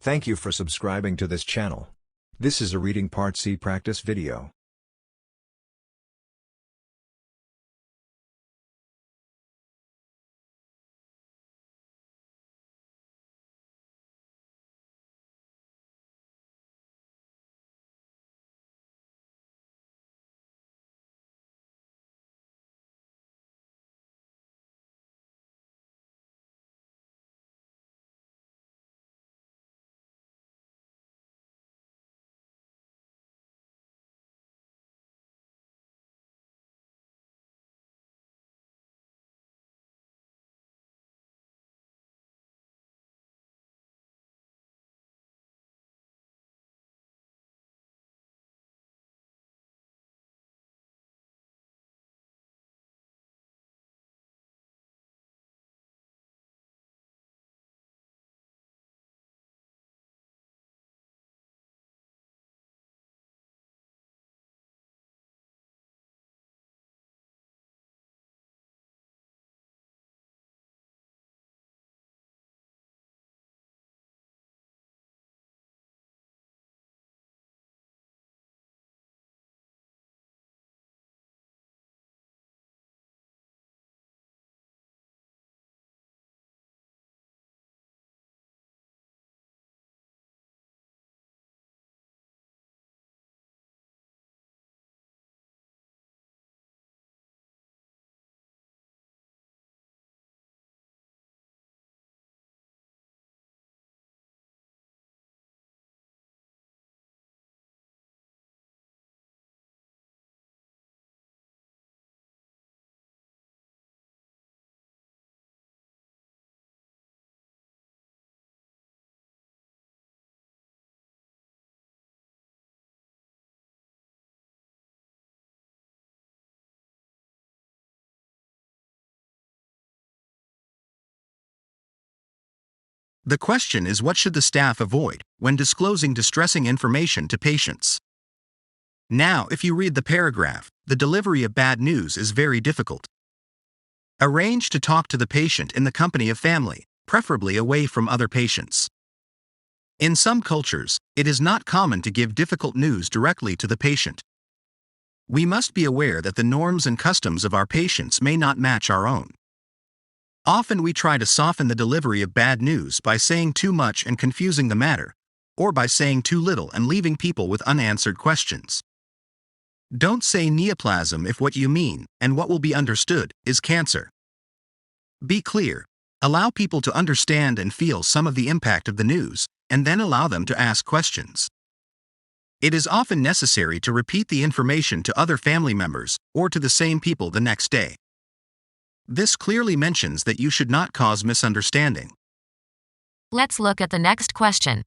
Thank you for subscribing to this channel. This is a reading part C practice video. The question is, what should the staff avoid when disclosing distressing information to patients? Now, if you read the paragraph, the delivery of bad news is very difficult. Arrange to talk to the patient in the company of family, preferably away from other patients. In some cultures, it is not common to give difficult news directly to the patient. We must be aware that the norms and customs of our patients may not match our own. Often we try to soften the delivery of bad news by saying too much and confusing the matter, or by saying too little and leaving people with unanswered questions. Don't say neoplasm if what you mean, and what will be understood, is cancer. Be clear, allow people to understand and feel some of the impact of the news, and then allow them to ask questions. It is often necessary to repeat the information to other family members or to the same people the next day. This clearly mentions that you should not cause misunderstanding. Let's look at the next question.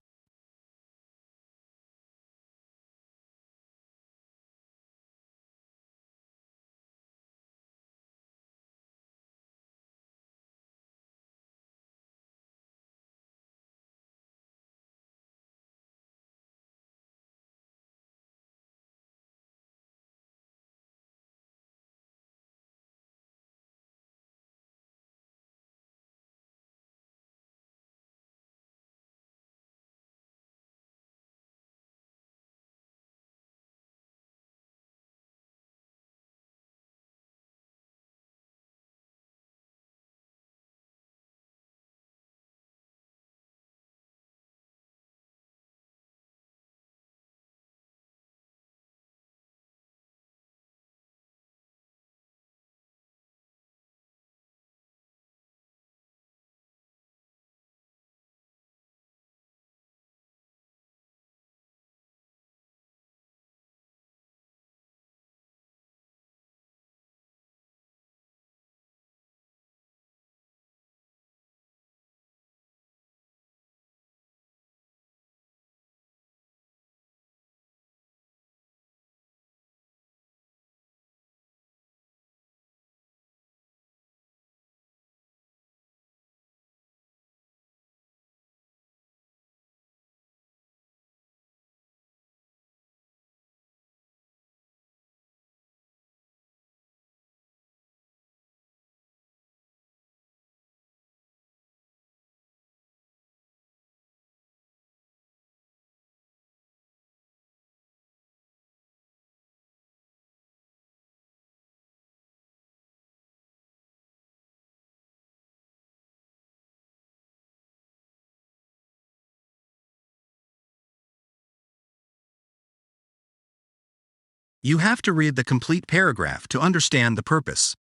You have to read the complete paragraph to understand the purpose.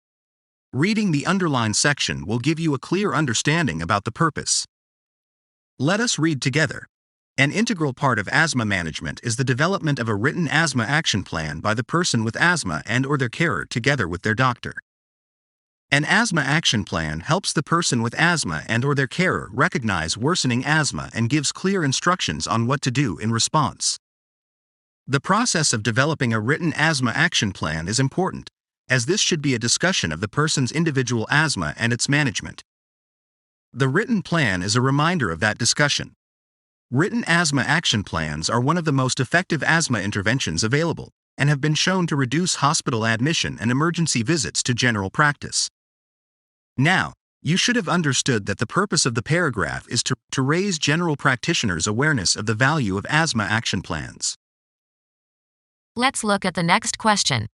Reading the underlined section will give you a clear understanding about the purpose. Let us read together. An integral part of asthma management is the development of a written asthma action plan by the person with asthma and/or their carer together with their doctor. An asthma action plan helps the person with asthma and/or their carer recognize worsening asthma and gives clear instructions on what to do in response. The process of developing a written asthma action plan is important, as this should be a discussion of the person's individual asthma and its management. The written plan is a reminder of that discussion. Written asthma action plans are one of the most effective asthma interventions available and have been shown to reduce hospital admission and emergency visits to general practice. Now, you should have understood that the purpose of the paragraph is to raise general practitioners' awareness of the value of asthma action plans. Let's look at the next question.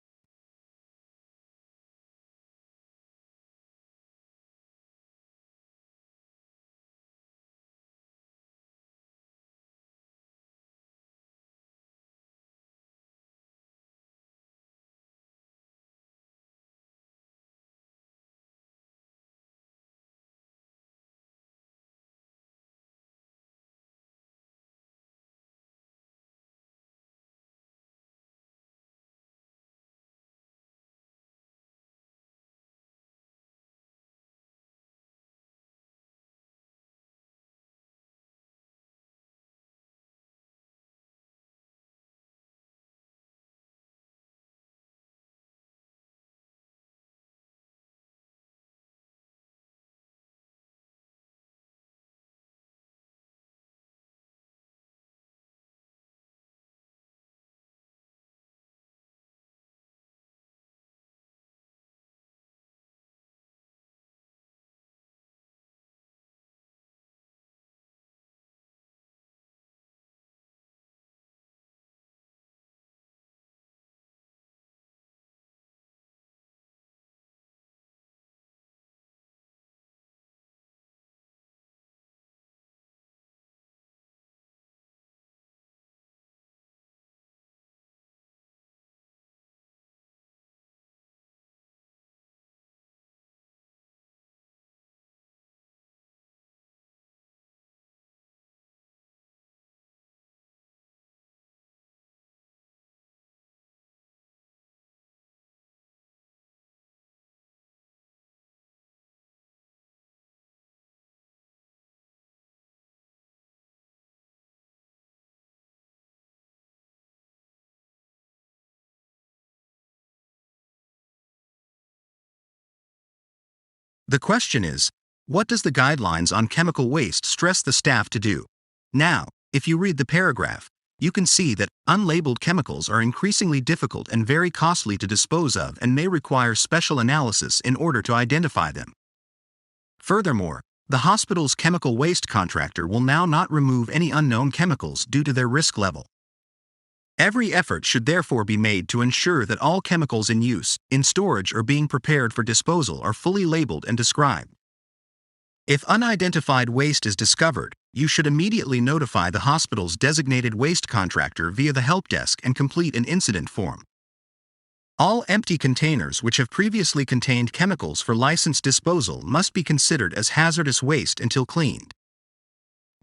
The question is, what does the guidelines on chemical waste stress the staff to do? Now, if you read the paragraph, you can see that unlabeled chemicals are increasingly difficult and very costly to dispose of and may require special analysis in order to identify them. Furthermore, the hospital's chemical waste contractor will now not remove any unknown chemicals due to their risk level. Every effort should therefore be made to ensure that all chemicals in use, in storage, or being prepared for disposal are fully labeled and described. If unidentified waste is discovered, you should immediately notify the hospital's designated waste contractor via the help desk and complete an incident form. All empty containers which have previously contained chemicals for licensed disposal must be considered as hazardous waste until cleaned.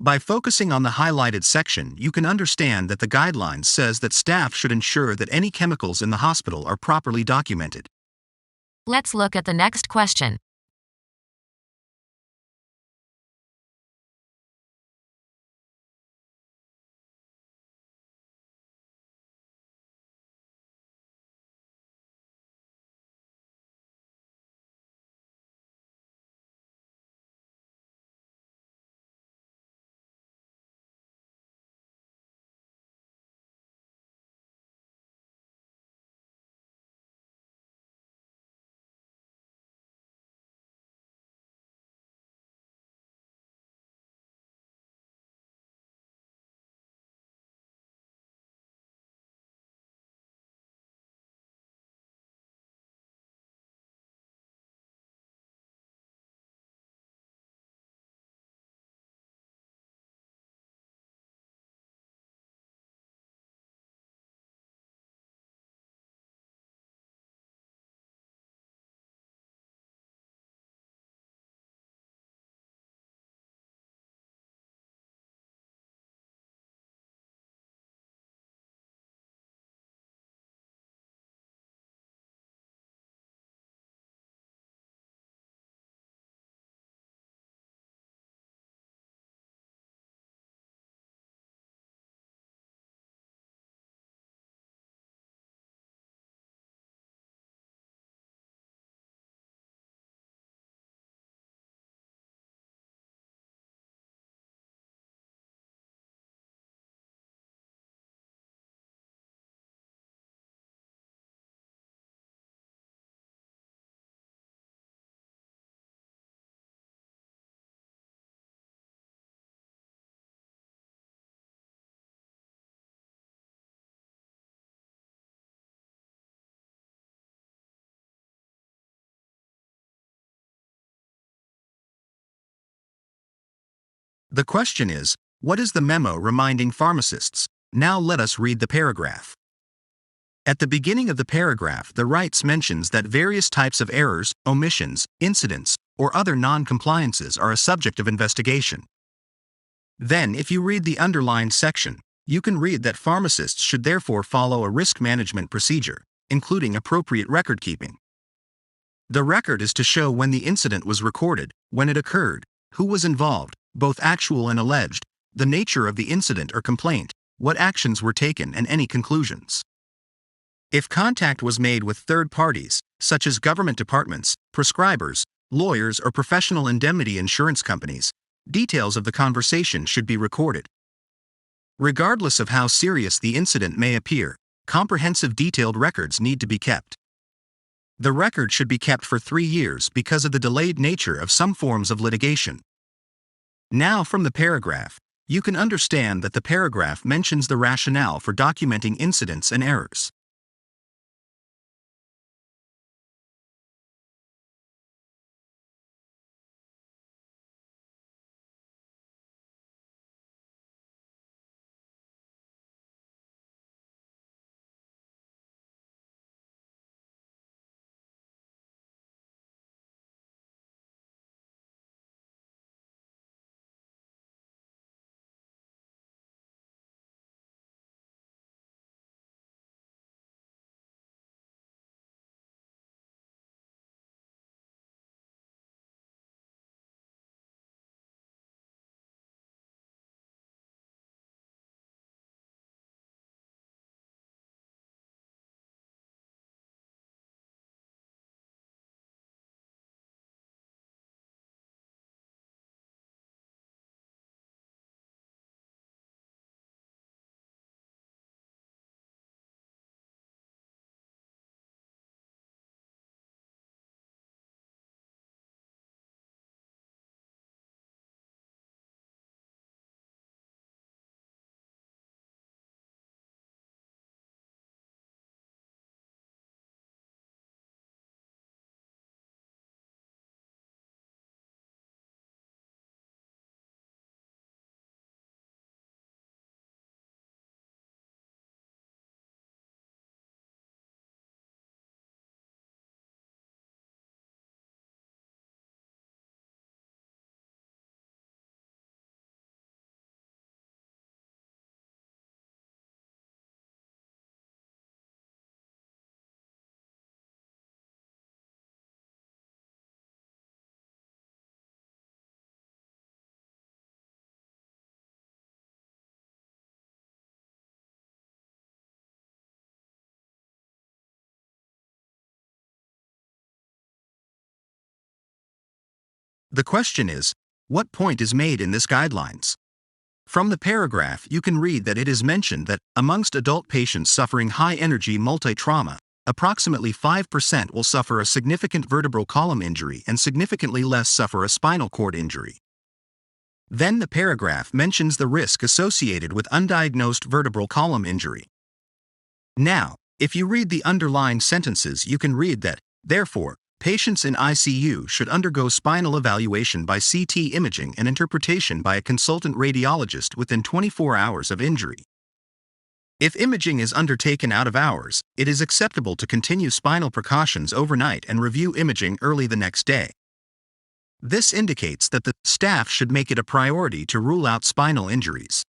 By focusing on the highlighted section, you can understand that the guidelines says that staff should ensure that any chemicals in the hospital are properly documented. Let's look at the next question. The question is, what is the memo reminding pharmacists? Now let us read the paragraph. At the beginning of the paragraph, the rights mentions that various types of errors, omissions, incidents, or other non-compliances are a subject of investigation. Then, if you read the underlined section, you can read that pharmacists should therefore follow a risk management procedure, including appropriate record keeping. The record is to show when the incident was recorded, when it occurred, who was involved, both actual and alleged, the nature of the incident or complaint, what actions were taken, and any conclusions. If contact was made with third parties, such as government departments, prescribers, lawyers, or professional indemnity insurance companies, details of the conversation should be recorded. Regardless of how serious the incident may appear, comprehensive detailed records need to be kept. The record should be kept for 3 years because of the delayed nature of some forms of litigation. Now, from the paragraph, you can understand that the paragraph mentions the rationale for documenting incidents and errors. The question is, what point is made in this guidelines? From the paragraph, you can read that it is mentioned that, amongst adult patients suffering high-energy multi-trauma, approximately 5% will suffer a significant vertebral column injury and significantly less suffer a spinal cord injury. Then the paragraph mentions the risk associated with undiagnosed vertebral column injury. Now, if you read the underlined sentences, you can read that, therefore, patients in ICU should undergo spinal evaluation by CT imaging and interpretation by a consultant radiologist within 24 hours of injury. If imaging is undertaken out of hours, it is acceptable to continue spinal precautions overnight and review imaging early the next day. This indicates that the staff should make it a priority to rule out spinal injuries.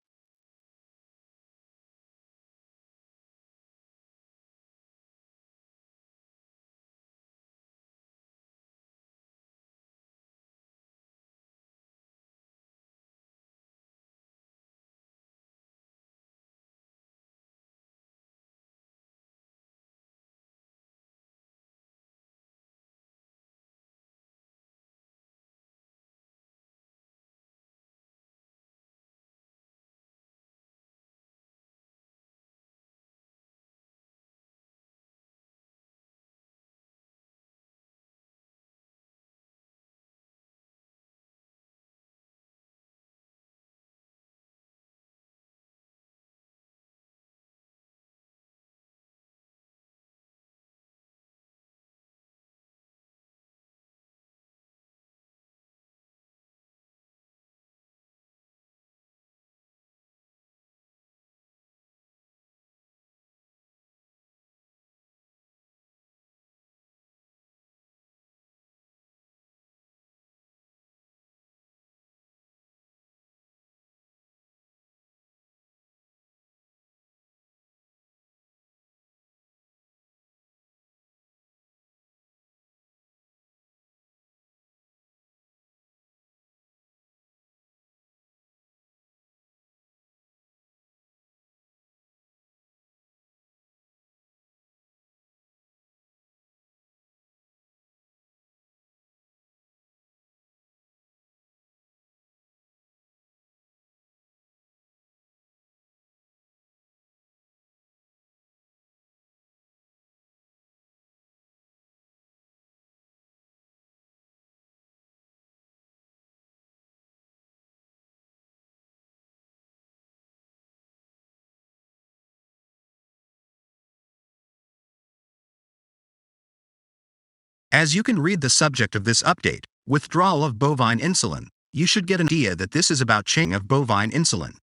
As you can read the subject of this update, withdrawal of bovine insulin, you should get an idea that this is about changing of bovine insulin.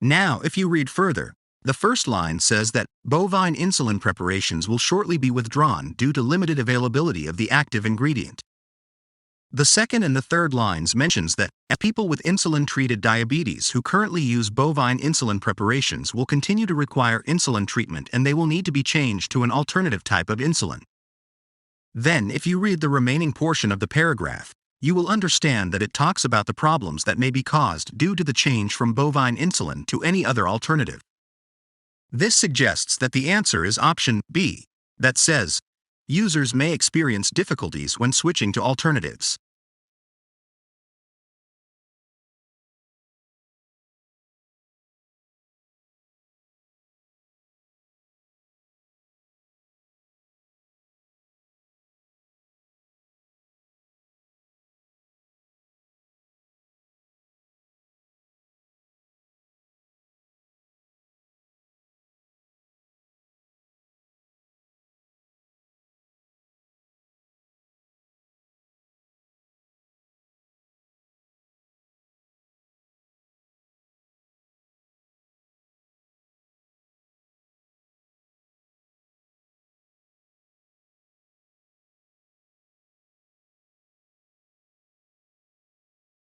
Now, if you read further, the first line says that bovine insulin preparations will shortly be withdrawn due to limited availability of the active ingredient. The second and the third lines mentions that people with insulin-treated diabetes who currently use bovine insulin preparations will continue to require insulin treatment and they will need to be changed to an alternative type of insulin. Then, if you read the remaining portion of the paragraph, you will understand that it talks about the problems that may be caused due to the change from bovine insulin to any other alternative. This suggests that the answer is option B, that says, users may experience difficulties when switching to alternatives.